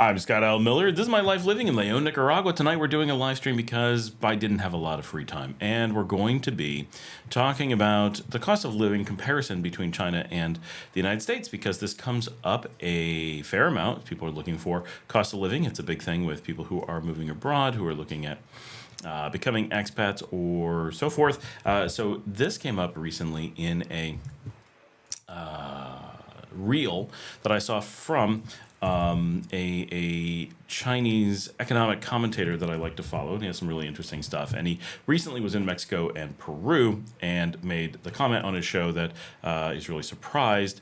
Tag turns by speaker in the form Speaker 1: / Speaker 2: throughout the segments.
Speaker 1: I'm Scott L. Miller. This is my life living in Leon, Nicaragua. Tonight we're doing a live stream because I didn't have a lot of free time. And we're going to be talking about the cost of living comparison between China and the United States, because this comes up a fair amount. People are looking for cost of living. It's a big thing with people who are moving abroad, who are looking at becoming expats or so forth. So this came up recently in a reel that I saw from a Chinese economic commentator that I like to follow, and he has some really interesting stuff. And he recently was in Mexico and Peru and made the comment on his show that he's really surprised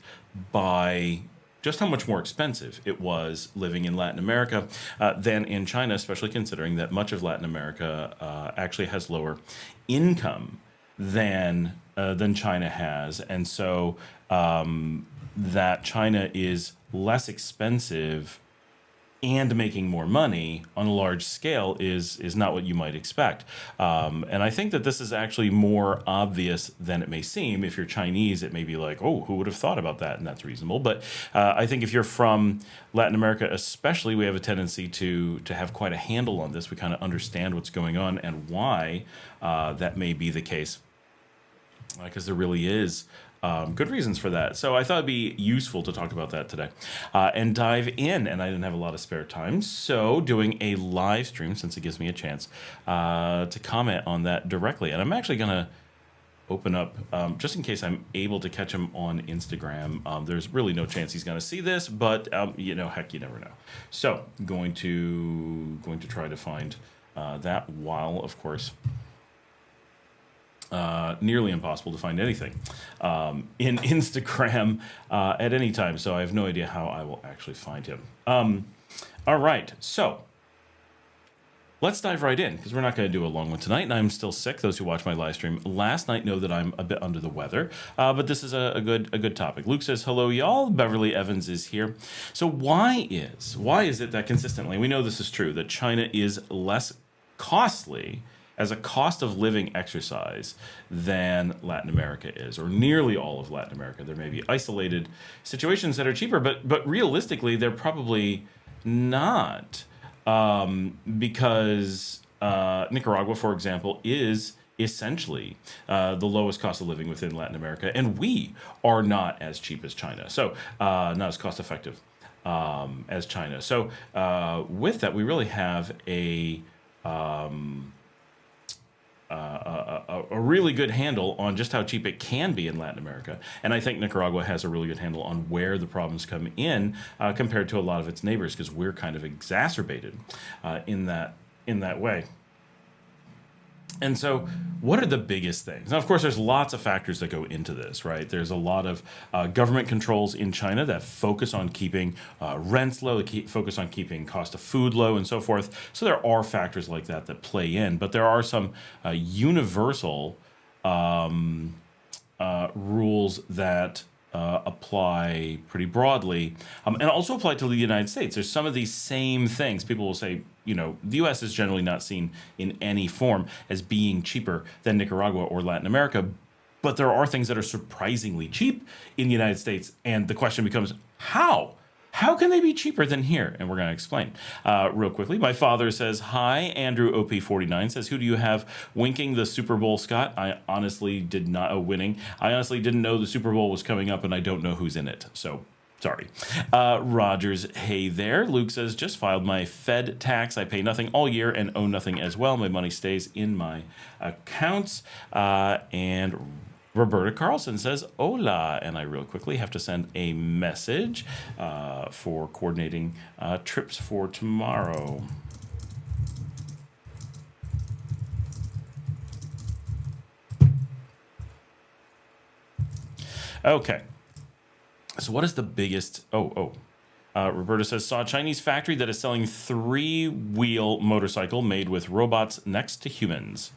Speaker 1: by just how much more expensive it was living in Latin America than in China, especially considering that much of Latin America actually has lower income than China has. And so that China is less expensive and making more money on a large scale is not what you might expect. And I think that this is actually more obvious than it may seem. If you're Chinese, it may be like, oh, who would have thought about that? And that's reasonable. But I think if you're from Latin America especially, we have a tendency to have quite a handle on this. We kind of understand what's going on and why that may be the case. Because there really is good reasons for that. So I thought it'd be useful to talk about that today and dive in. And I didn't have a lot of spare time, so doing a live stream, since it gives me a chance to comment on that directly. And I'm actually going to open up, just in case I'm able to catch him on Instagram. There's really no chance he's going to see this, but you know, heck, you never know. So going to try to find that, while, of course, nearly impossible to find anything in Instagram at any time. So I have no idea how I will actually find him. All right, so let's dive right in, because we're not going to do a long one tonight, and I'm still sick. Those who watch my live stream last night know that I'm a bit under the weather, but this is a good topic. Luke says, hello, y'all. Beverly Evans is here. So why is it that consistently, we know this is true, that China is less costly as a cost of living exercise than Latin America is, or nearly all of Latin America? There may be isolated situations that are cheaper, but realistically, they're probably not, because Nicaragua, for example, is essentially the lowest cost of living within Latin America, and we are not as cheap as China, so not as cost effective as China. So with that, we really have a really good handle on just how cheap it can be in Latin America. And I think Nicaragua has a really good handle on where the problems come in compared to a lot of its neighbors, because we're kind of exacerbated in that way. And so what are the biggest things? Now, of course, there's lots of factors that go into this, right? There's a lot of government controls in China that focus on keeping rents low, focus on keeping cost of food low, and so forth. So there are factors like that that play in, but there are some universal rules that apply pretty broadly, and also apply to the United States. There's some of these same things. People will say, you know, the U.S. is generally not seen in any form as being cheaper than Nicaragua or Latin America, but there are things that are surprisingly cheap in the United States, and the question becomes, how? How can they be cheaper than here? And we're going to explain real quickly. My father says, hi. Andrew OP49 says, who do you have winking the Super Bowl, Scott? I honestly did not, winning. I honestly didn't know the Super Bowl was coming up, and I don't know who's in it. So sorry. Rogers, hey there. Luke says, just filed my Fed tax. I pay nothing all year and owe nothing as well. My money stays in my accounts. And Roberta Carlson says, hola, and I real quickly have to send a message for coordinating trips for tomorrow. Okay. So what is the biggest... Roberta says, saw a Chinese factory that is selling 3-wheel motorcycle made with robots next to humans.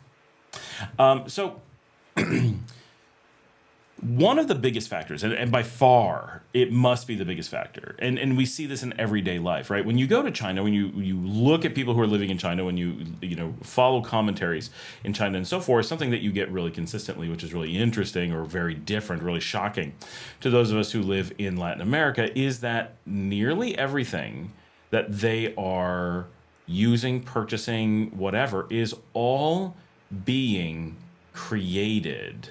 Speaker 1: One of the biggest factors, and by far, it must be the biggest factor, and we see this in everyday life, right? When you go to China, when you look at people who are living in China, when you follow commentaries in China and so forth, something that you get really consistently, which is really interesting or very different, really shocking to those of us who live in Latin America, is that nearly everything that they are using, purchasing, whatever, is all being created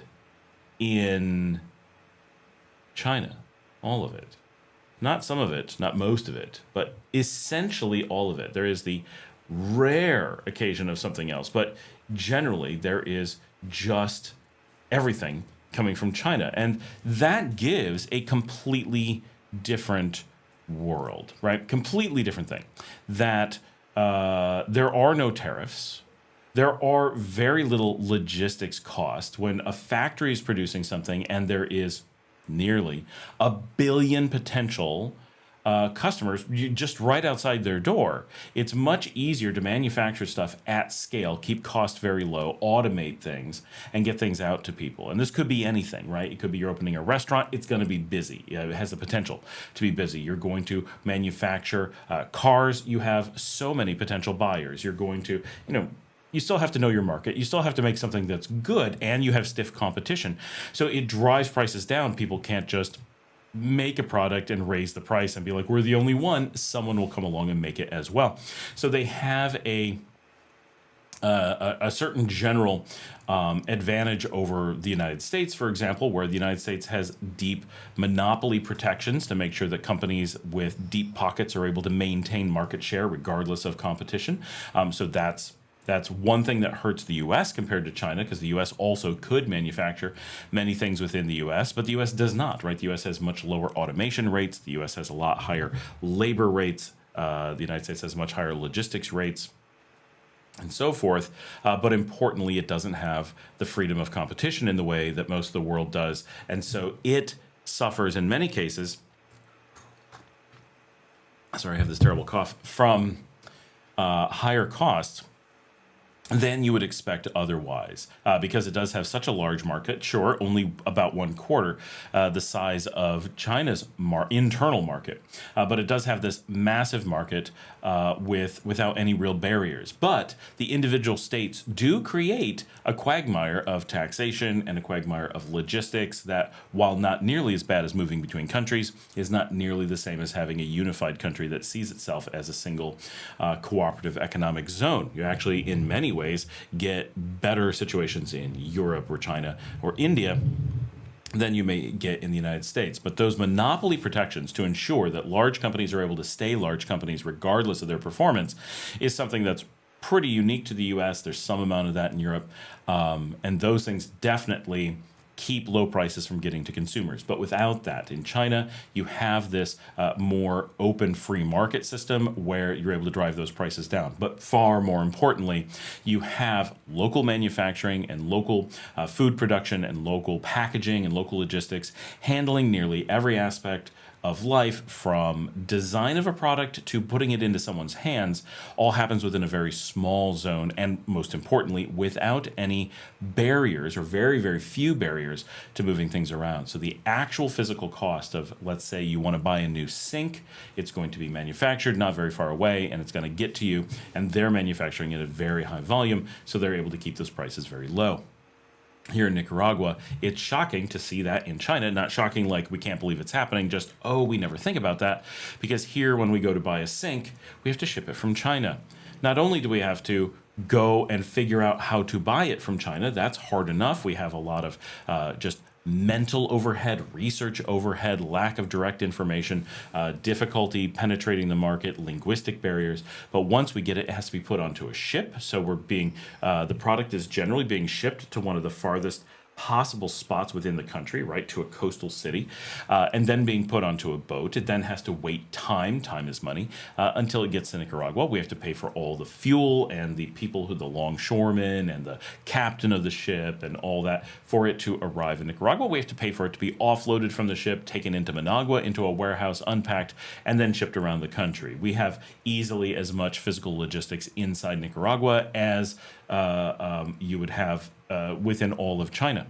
Speaker 1: in China. All of it. Not some of it, not most of it, but essentially all of it. There is the rare occasion of something else, but generally there is just everything coming from China. And that gives a completely different world, right? Completely different thing. That there are no tariffs. There are very little logistics cost when a factory is producing something and there is nearly 1 billion potential customers just right outside their door. It's much easier to manufacture stuff at scale, keep costs very low, automate things, and get things out to people. And this could be anything, right? It could be you're opening a restaurant. It's going to be busy. It has the potential to be busy. You're going to manufacture cars. You have so many potential buyers. You're going to, you still have to know your market. You still have to make something that's good, and you have stiff competition. So it drives prices down. People can't just make a product and raise the price and be like, we're the only one. Someone will come along and make it as well. So they have a certain general advantage over the United States, for example, where the United States has deep monopoly protections to make sure that companies with deep pockets are able to maintain market share regardless of competition. So that's one thing that hurts the U.S. compared to China, because the U.S. also could manufacture many things within the U.S., but the U.S. does not, right? The U.S. has much lower automation rates. The U.S. has a lot higher labor rates. The United States has much higher logistics rates and so forth. But importantly, it doesn't have the freedom of competition in the way that most of the world does. And so it suffers in many cases, sorry, I have this terrible cough, from higher costs than you would expect otherwise, because it does have such a large market. Sure, only about 1/4 the size of China's internal market, but it does have this massive market without any real barriers. But the individual states do create a quagmire of taxation and a quagmire of logistics that, while not nearly as bad as moving between countries, is not nearly the same as having a unified country that sees itself as a single cooperative economic zone. You actually, in many ways, get better situations in Europe or China or India than you may get in the United States. But those monopoly protections to ensure that large companies are able to stay large companies regardless of their performance is something that's pretty unique to the U.S. There's some amount of that in Europe. And those things definitely keep low prices from getting to consumers. But without that, in China, you have this more open free market system where you're able to drive those prices down. But far more importantly, you have local manufacturing and local food production and local packaging and local logistics handling nearly every aspect of life, from design of a product to putting it into someone's hands, all happens within a very small zone, and most importantly, without any barriers, or very, very few barriers to moving things around. So the actual physical cost of, let's say you want to buy a new sink, it's going to be manufactured not very far away, and it's going to get to you, and they're manufacturing it at a very high volume, so they're able to keep those prices very low. Here in Nicaragua, it's shocking to see that in China. Not shocking like we can't believe it's happening, just, oh, we never think about that. Because here, when we go to buy a sink, we have to ship it from China. Not only do we have to go and figure out how to buy it from China, that's hard enough. We have a lot of just mental overhead, research overhead, lack of direct information, difficulty penetrating the market, linguistic barriers. But once we get it, it has to be put onto a ship. So the product is generally being shipped to one of the farthest possible spots within the country, right, to a coastal city, and then being put onto a boat. It then has to wait time is money, until it gets to Nicaragua. We have to pay for all the fuel and the people, the longshoremen and the captain of the ship and all that for it to arrive in Nicaragua. We have to pay for it to be offloaded from the ship, taken into Managua, into a warehouse, unpacked, and then shipped around the country. We have easily as much physical logistics inside Nicaragua as you would have within all of China.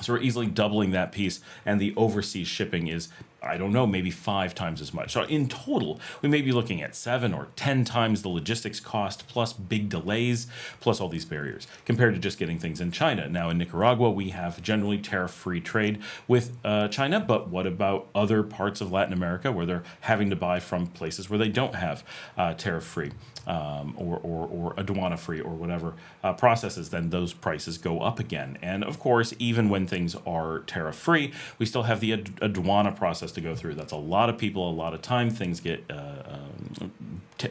Speaker 1: So we're easily doubling that piece, and the overseas shipping is I don't know, maybe 5 times as much. So in total, we may be looking at 7 or 10 times the logistics cost, plus big delays, plus all these barriers, compared to just getting things in China. Now, in Nicaragua, we have generally tariff-free trade with China, but what about other parts of Latin America where they're having to buy from places where they don't have tariff-free or aduana-free or whatever processes? Then those prices go up again. And of course, even when things are tariff-free, we still have the aduana process to go through. That's a lot of people, a lot of time. Things get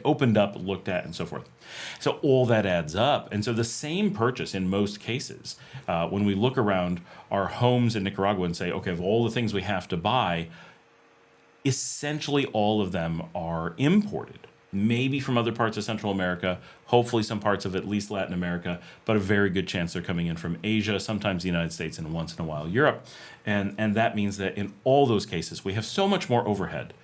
Speaker 1: opened up, looked at, and so forth. So all that adds up. And so the same purchase in most cases, when we look around our homes in Nicaragua and say, okay, of all the things we have to buy, essentially all of them are imported. Maybe from other parts of Central America, hopefully some parts of at least Latin America, but a very good chance they're coming in from Asia, sometimes the United States, and once in a while Europe. And that means that in all those cases, we have so much more overhead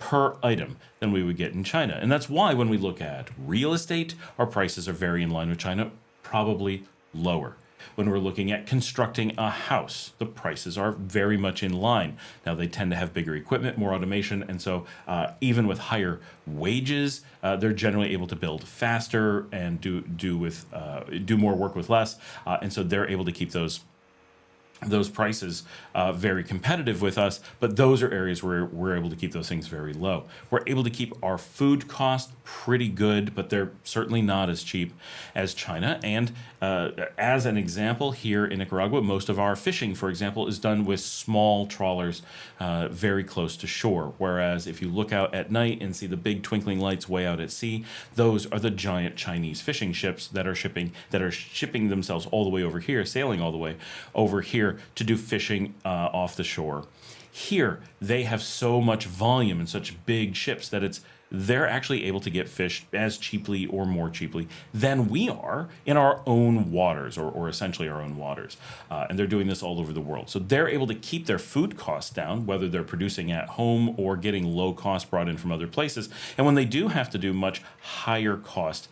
Speaker 1: per item than we would get in China. And that's why when we look at real estate, our prices are very in line with China, probably lower. When we're looking at constructing a house, the prices are very much in line. Now, they tend to have bigger equipment, more automation, and so even with higher wages, they're generally able to build faster and do more work with less, and so they're able to keep those prices very competitive with us, but those are areas where we're able to keep those things very low. We're able to keep our food costs pretty good, but they're certainly not as cheap as China. And as an example, here in Nicaragua, most of our fishing, for example, is done with small trawlers very close to shore. Whereas if you look out at night and see the big twinkling lights way out at sea, those are the giant Chinese fishing ships that are shipping themselves all the way over here, sailing all the way over here to do fishing off the shore. Here, they have so much volume and such big ships that they're actually able to get fish as cheaply or more cheaply than we are in our own waters, or essentially our own waters. And they're doing this all over the world. So they're able to keep their food costs down, whether they're producing at home or getting low cost brought in from other places. And when they do have to do much higher cost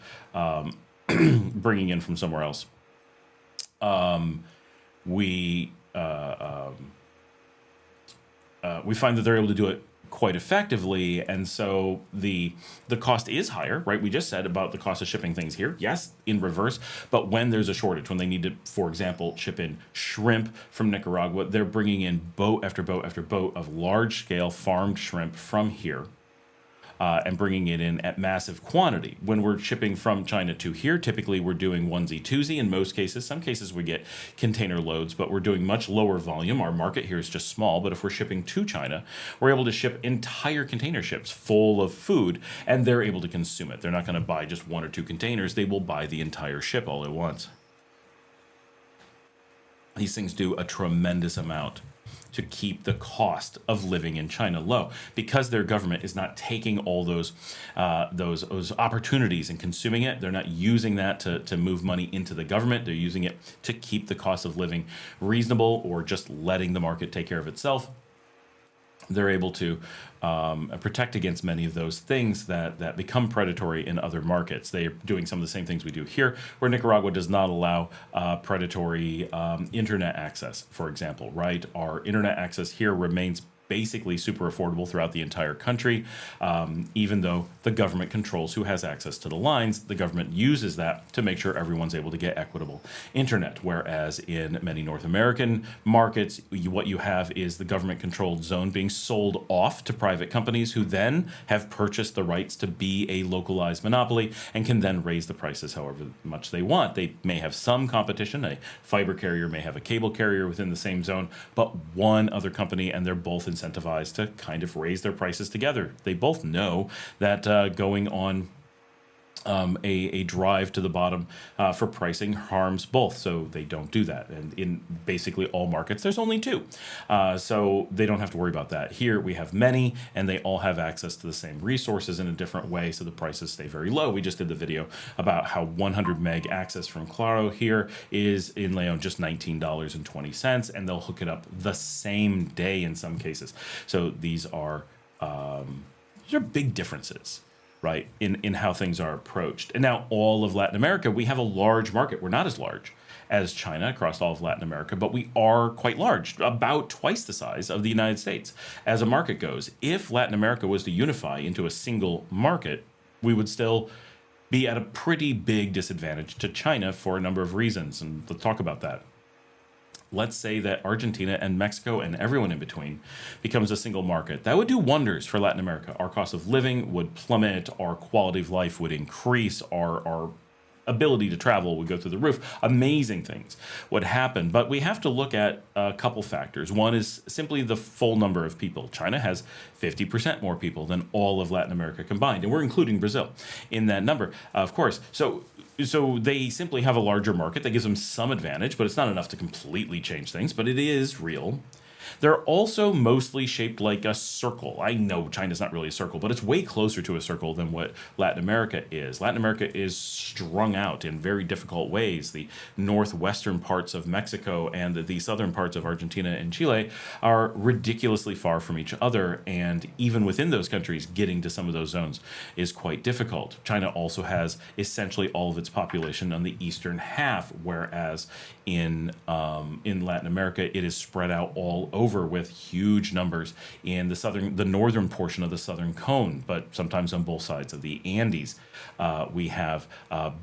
Speaker 1: bringing in from somewhere else, we find that they're able to do it quite effectively, and so the cost is higher, right? We just said about the cost of shipping things here, yes, in reverse, but when there's a shortage, when they need to, for example, ship in shrimp from Nicaragua, they're bringing in boat after boat after boat of large-scale farmed shrimp from here, and bringing it in at massive quantity. When we're shipping from China to here, typically we're doing onesie, twosie in most cases. Some cases we get container loads, but we're doing much lower volume. Our market here is just small, but if we're shipping to China, we're able to ship entire container ships full of food, and they're able to consume it. They're not going to buy just 1 or 2 containers. They will buy the entire ship all at once. These things do a tremendous amount to keep the cost of living in China low, because their government is not taking all those opportunities and consuming it. They're not using that to move money into the government. They're using it to keep the cost of living reasonable, or just letting the market take care of itself. They're able to protect against many of those things that become predatory in other markets. They're doing some of the same things we do here, where Nicaragua does not allow predatory internet access, for example, right? Our internet access here remains basically super affordable throughout the entire country. Even though the government controls who has access to the lines, the government uses that to make sure everyone's able to get equitable internet. Whereas in many North American markets, what you have is the government-controlled zone being sold off to private companies, who then have purchased the rights to be a localized monopoly and can then raise the prices however much they want. They may have some competition. A fiber carrier may have a cable carrier within the same zone, but one other company, and they're both incentivized to kind of raise their prices together. They both know that going on a drive to the bottom for pricing harms both, so they don't do that. And in basically all markets, there's only 2, so they don't have to worry about that. Here we have many, and they all have access to the same resources in a different way, so the prices stay very low. We just did the video about how 100 meg access from Claro here is in Leon just $19.20, and they'll hook it up the same day in some cases. So these are big differences. right, in how things are approached. And now all of Latin America, we have a large market. We're not as large as China across all of Latin America, but we are quite large, about twice the size of the United States as a market goes. If Latin America was to unify into a single market, we would still be at a pretty big disadvantage to China for a number of reasons. And let's talk about that. Let's say that Argentina and Mexico and everyone in between becomes a single market. That would do wonders for Latin America. Our cost of living would plummet, our quality of life would increase, our ability to travel would go through the roof. Amazing things would happen. But we have to look at a couple factors. One is simply the full number of people. China has 50% more people than all of Latin America combined, and we're including Brazil in that number, of course. So they simply have a larger market that gives them some advantage, but it's not enough to completely change things, but it is real. They're also mostly shaped like a circle. I know China's not really a circle, but it's way closer to a circle than what Latin America is. Latin America is strung out in very difficult ways. The northwestern parts of Mexico and the southern parts of Argentina and Chile are ridiculously far from each other, and even within those countries, getting to some of those zones is quite difficult. China also has essentially all of its population on the eastern half, whereas in Latin America, it is spread out all over with huge numbers in the northern portion of the southern cone, but sometimes on both sides of the Andes. We have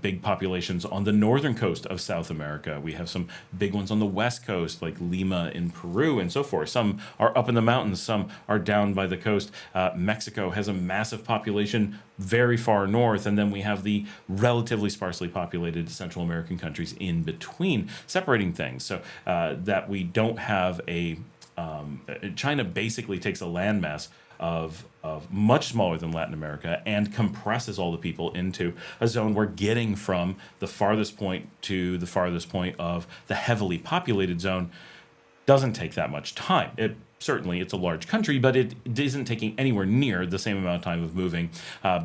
Speaker 1: big populations on the northern coast of South America. We have some big ones on the west coast, like Lima in Peru and so forth. Some are up in the mountains, some are down by the coast. Mexico has a massive population very far north, and then we have the relatively sparsely populated Central American countries in between, separating things so that we don't have China basically takes a landmass of much smaller than Latin America and compresses all the people into a zone where getting from the farthest point to the farthest point of the heavily populated zone doesn't take that much time. Certainly, it's a large country, but it isn't taking anywhere near the same amount of time of moving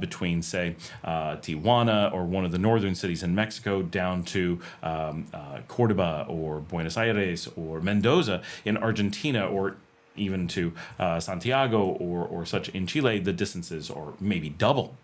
Speaker 1: between, say, Tijuana or one of the northern cities in Mexico down to Cordoba or Buenos Aires or Mendoza in Argentina, or even to Santiago or such in Chile. The distances are maybe double.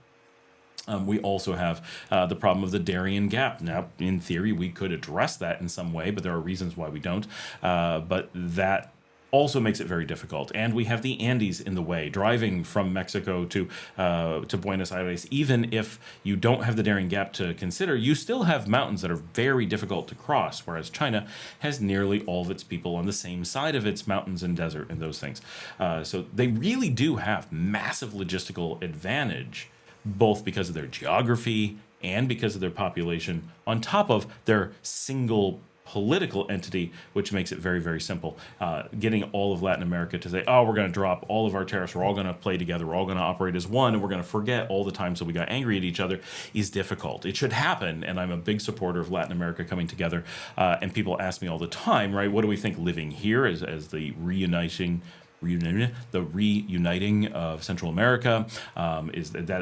Speaker 1: We also have the problem of the Darien Gap. Now, in theory, we could address that in some way, but there are reasons why we don't. But that also makes it very difficult. And we have the Andes in the way. Driving from Mexico to Buenos Aires, even if you don't have the Darien Gap to consider, you still have mountains that are very difficult to cross, whereas China has nearly all of its people on the same side of its mountains and desert and those things. So they really do have massive logistical advantage, both because of their geography and because of their population, on top of their single political entity, which makes it very, very simple. Getting all of Latin America to say, oh, we're going to drop all of our tariffs, we're all going to play together, we're all going to operate as one, and we're going to forget all the times that we got angry at each other, is difficult. It should happen, and I'm a big supporter of Latin America coming together. And people ask me all the time, right, what do we think living here as the reuniting of Central America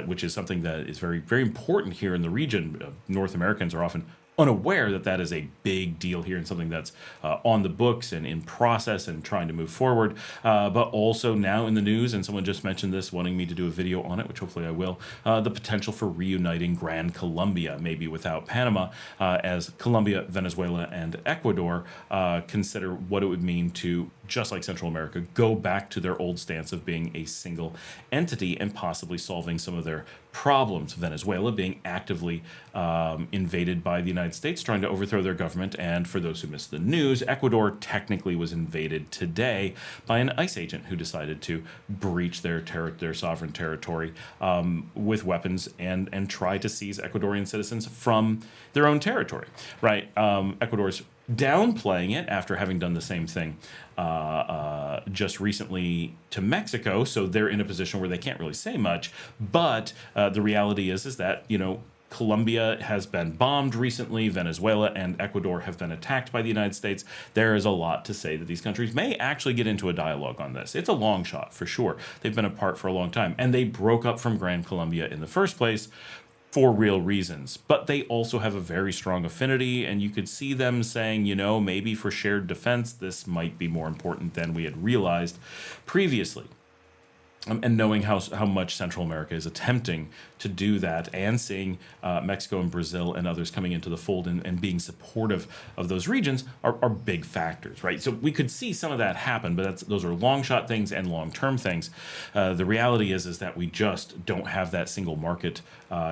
Speaker 1: which is something that is very, very important here in the region. North Americans are often unaware that is a big deal here and something that's on the books and in process and trying to move forward, but also now in the news, and someone just mentioned this, wanting me to do a video on it, which hopefully I will, the potential for reuniting Gran Colombia, maybe without Panama, as Colombia, Venezuela, and Ecuador consider what it would mean to, just like Central America, go back to their old stance of being a single entity and possibly solving some of their problems. Venezuela being actively invaded by the United States, trying to overthrow their government, and for those who missed the news, Ecuador technically was invaded today by an ICE agent who decided to breach their sovereign territory with weapons and try to seize Ecuadorian citizens from their own territory. Right? Ecuador's downplaying it after having done the same thing just recently to Mexico, so they're in a position where they can't really say much. But the reality is that, you know, Colombia has been bombed recently. Venezuela and Ecuador have been attacked by the United States. There is a lot to say that these countries may actually get into a dialogue on this. It's a long shot, for sure. They've been apart for a long time, and they broke up from Gran Colombia in the first place for real reasons. But they also have a very strong affinity, and you could see them saying, you know, maybe for shared defense, this might be more important than we had realized previously. and knowing how much Central America is attempting to do that, and seeing Mexico and Brazil and others coming into the fold and being supportive of those regions are big factors, right? So we could see some of that happen, but those are long shot things and long term things. The reality is that we just don't have that single market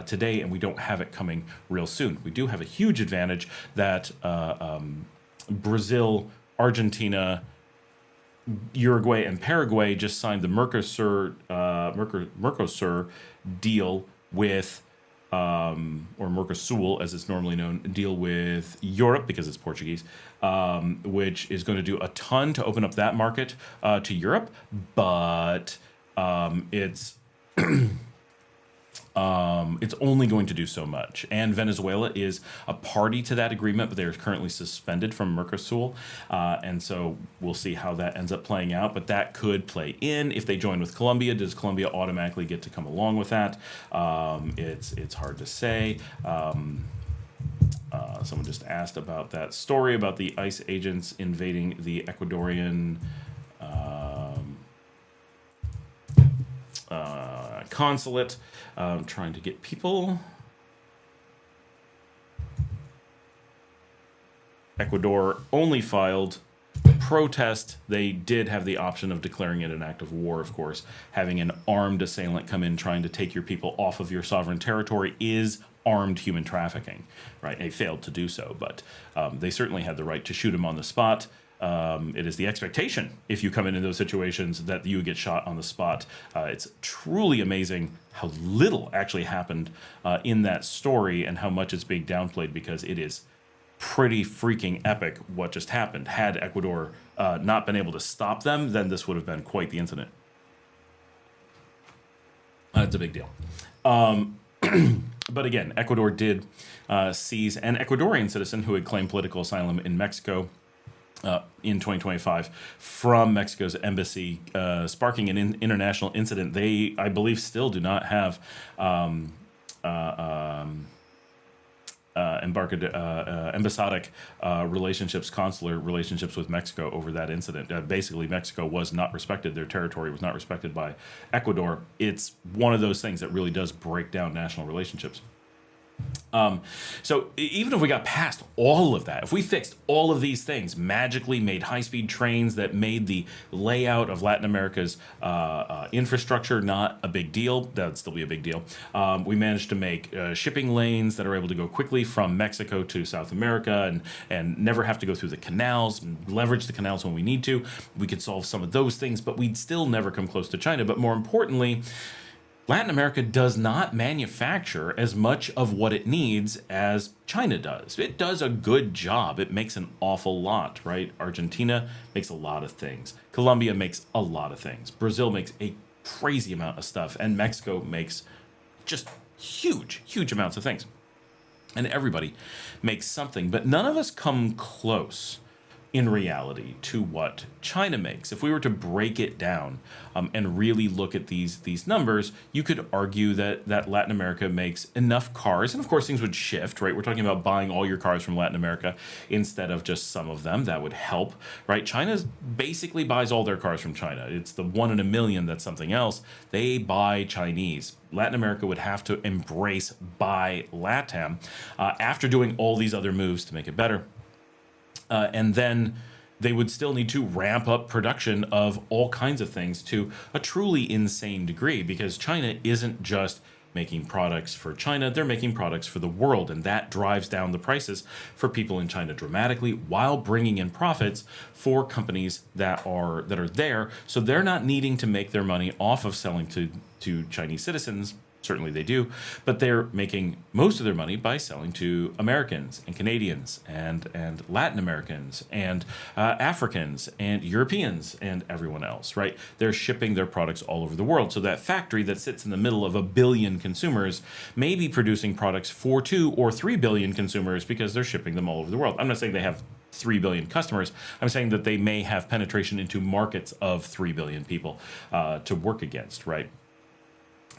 Speaker 1: today, and we don't have it coming real soon. We do have a huge advantage that Brazil, Argentina, Uruguay and Paraguay just signed the Mercosur deal with, or Mercosul as it's normally known, deal with Europe because it's Portuguese, which is going to do a ton to open up that market to Europe, but it's only going to do so much. And Venezuela is a party to that agreement, but they are currently suspended from Mercosul. And so we'll see how that ends up playing out. But that could play in. If they join with Colombia, does Colombia automatically get to come along with that? It's hard to say. Someone just asked about that story about the ICE agents invading the Ecuadorian consulate, trying to get people. Ecuador only filed protest. They did have the option of declaring it an act of war, of course. Having an armed assailant come in trying to take your people off of your sovereign territory is armed human trafficking, right? They failed to do so, but they certainly had the right to shoot him on the spot. It is the expectation, if you come in those situations, that you would get shot on the spot. It's truly amazing how little actually happened in that story and how much it's being downplayed, because it is pretty freaking epic what just happened. Had Ecuador not been able to stop them, then this would have been quite the incident. It's a big deal. But again, Ecuador did seize an Ecuadorian citizen who had claimed political asylum in Mexico in 2025 from Mexico's embassy, sparking an international incident. They, I believe, still do not have embassadic relationships, consular relationships with Mexico over that incident. Basically, Mexico was not respected. Their territory was not respected by Ecuador. It's one of those things that really does break down national relationships. So even if we got past all of that, if we fixed all of these things, magically made high-speed trains that made the layout of Latin America's infrastructure not a big deal, that would still be a big deal. We managed to make shipping lanes that are able to go quickly from Mexico to South America and never have to go through the canals, and leverage the canals when we need to. We could solve some of those things, but we'd still never come close to China. But more importantly, Latin America does not manufacture as much of what it needs as China does. It does a good job. It makes an awful lot, right? Argentina makes a lot of things. Colombia makes a lot of things. Brazil makes a crazy amount of stuff. And Mexico makes just huge, huge amounts of things. And everybody makes something. But none of us come close in reality to what China makes. If we were to break it down and really look at these numbers, you could argue that Latin America makes enough cars, and of course things would shift, right? We're talking about buying all your cars from Latin America instead of just some of them. That would help, right? China basically buys all their cars from China. It's the 1 in a million that's something else. They buy Chinese. Latin America would have to embrace buy LATAM after doing all these other moves to make it better. And then they would still need to ramp up production of all kinds of things to a truly insane degree, because China isn't just making products for China, they're making products for the world, and that drives down the prices for people in China dramatically while bringing in profits for companies that are there, so they're not needing to make their money off of selling to Chinese citizens. Certainly they do, but they're making most of their money by selling to Americans and Canadians and Latin Americans and Africans and Europeans and everyone else, right? They're shipping their products all over the world. So that factory that sits in the middle of 1 billion consumers may be producing products for 2 or 3 billion consumers because they're shipping them all over the world. I'm not saying they have 3 billion customers. I'm saying that they may have penetration into markets of 3 billion people to work against, right?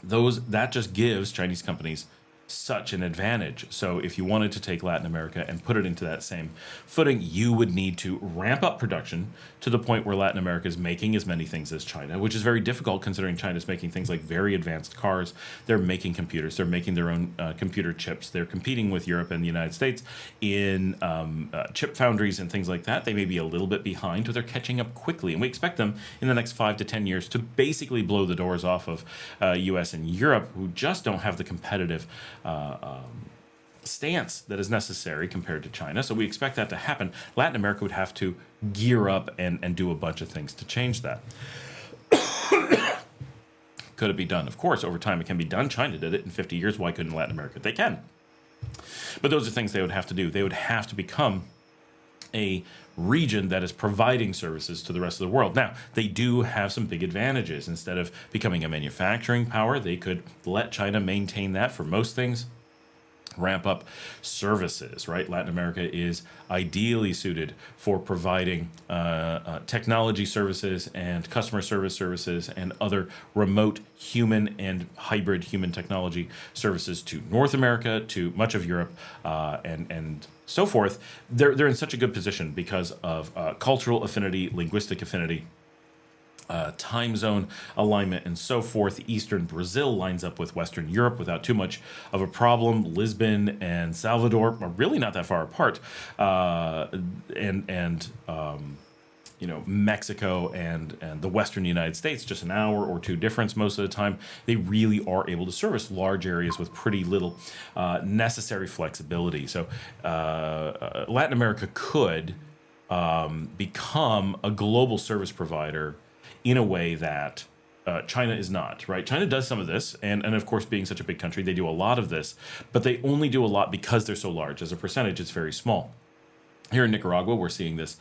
Speaker 1: That just gives Chinese companies such an advantage. So if you wanted to take Latin America and put it into that same footing, you would need to ramp up production to the point where Latin America is making as many things as China, which is very difficult considering China's making things like very advanced cars. They're making computers. They're making their own computer chips. They're competing with Europe and the United States in chip foundries and things like that. They may be a little bit behind, but they're catching up quickly. And we expect them in the next 5 to 10 years to basically blow the doors off of US and Europe, who just don't have the competitive stance that is necessary compared to China. So we expect that to happen. Latin America would have to gear up and do a bunch of things to change that. Could it be done? Of course, over time it can be done. China did it in 50 years. Why couldn't Latin America? They can. But those are things they would have to do. They would have to become a region that is providing services to the rest of the world. Now, they do have some big advantages. Instead of becoming a manufacturing power, they could let China maintain that for most things, ramp up services, right? Latin America is ideally suited for providing technology services and customer service services and other remote human and hybrid human technology services to North America, to much of Europe, and so forth. They're in such a good position because of cultural affinity, linguistic affinity, time zone alignment, and so forth. Eastern Brazil lines up with Western Europe without too much of a problem. Lisbon and Salvador are really not that far apart, Mexico and the Western United States, just an hour or two difference most of the time. They really are able to service large areas with pretty little necessary flexibility. So Latin America could become a global service provider in a way that China is not, right? China does some of this, and of course, being such a big country, they do a lot of this, but they only do a lot because they're so large. As a percentage, it's very small. Here in Nicaragua, we're seeing this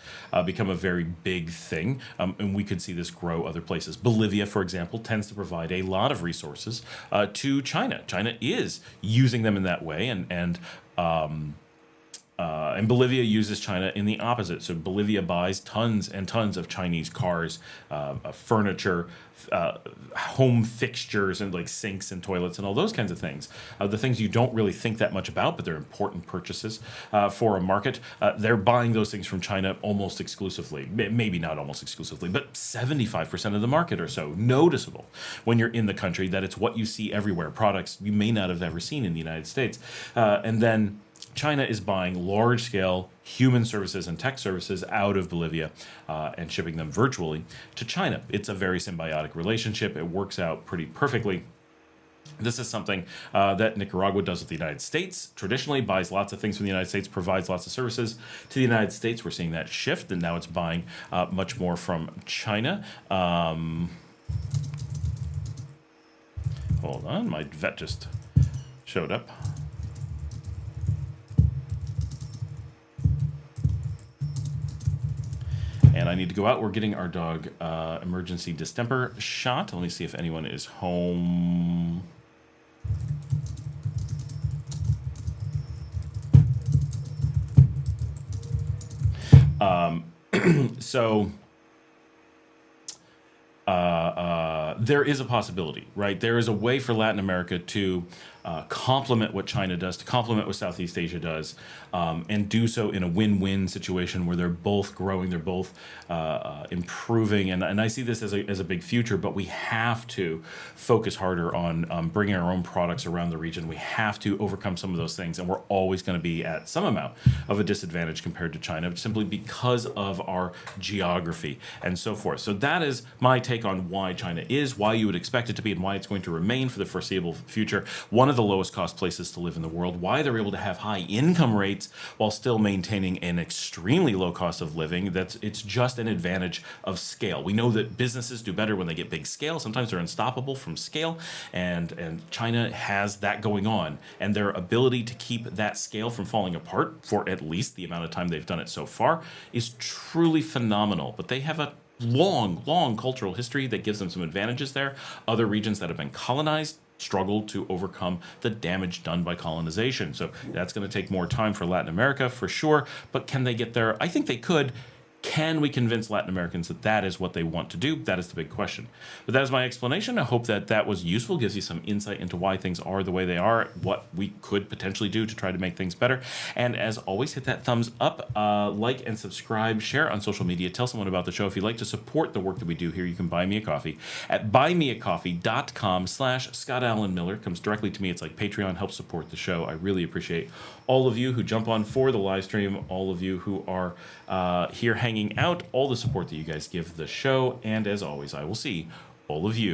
Speaker 1: become a very big thing, and we could see this grow other places. Bolivia, for example, tends to provide a lot of resources to China. China is using them in that way, and Bolivia uses China in the opposite. So Bolivia buys tons and tons of Chinese cars, furniture, home fixtures, and like sinks and toilets and all those kinds of things. The things you don't really think that much about, but they're important purchases for a market. They're buying those things from China almost exclusively. Maybe not almost exclusively, but 75% of the market or so. Noticeable when you're in the country that it's what you see everywhere. Products you may not have ever seen in the United States. And then China is buying large-scale human services and tech services out of Bolivia and shipping them virtually to China. It's a very symbiotic relationship. It works out pretty perfectly. This is something that Nicaragua does with the United States. Traditionally, buys lots of things from the United States, provides lots of services to the United States. We're seeing that shift, and now it's buying much more from China. Hold on, my vet just showed up. And I need to go out. We're getting our dog emergency distemper shot. Let me see if anyone is home. There is a possibility, right? There is a way for Latin America to complement what China does, to complement what Southeast Asia does, and do so in a win-win situation where they're both growing, they're both improving. And I see this as a big future, but we have to focus harder on bringing our own products around the region. We have to overcome some of those things, and we're always going to be at some amount of a disadvantage compared to China, simply because of our geography and so forth. So that is my take on why China is, why you would expect it to be, and why it's going to remain for the foreseeable future one of the lowest cost places to live in the world, why they're able to have high income rates while still maintaining an extremely low cost of living. It's just an advantage of scale. We know that businesses do better when they get big scale. Sometimes they're unstoppable from scale, and China has that going on, and their ability to keep that scale from falling apart for at least the amount of time they've done it so far is truly phenomenal. But they have a long cultural history that gives them some advantages there. Other regions that have been colonized struggle to overcome the damage done by colonization. So that's going to take more time for Latin America for sure. But can they get there? I think they could. Can we convince Latin Americans that that is what they want to do? That is the big question. But that is my explanation. I hope that that was useful, gives you some insight into why things are the way they are, what we could potentially do to try to make things better. And as always, hit that thumbs up, like and subscribe, share on social media, tell someone about the show. If you'd like to support the work that we do here, you can buy me a coffee at buymeacoffee.com/Scott Allen Miller. Comes directly to me. It's like Patreon, helps support the show. I really appreciate all of you who jump on for the live stream, all of you who are here hanging out, all the support that you guys give the show. And as always, I will see all of you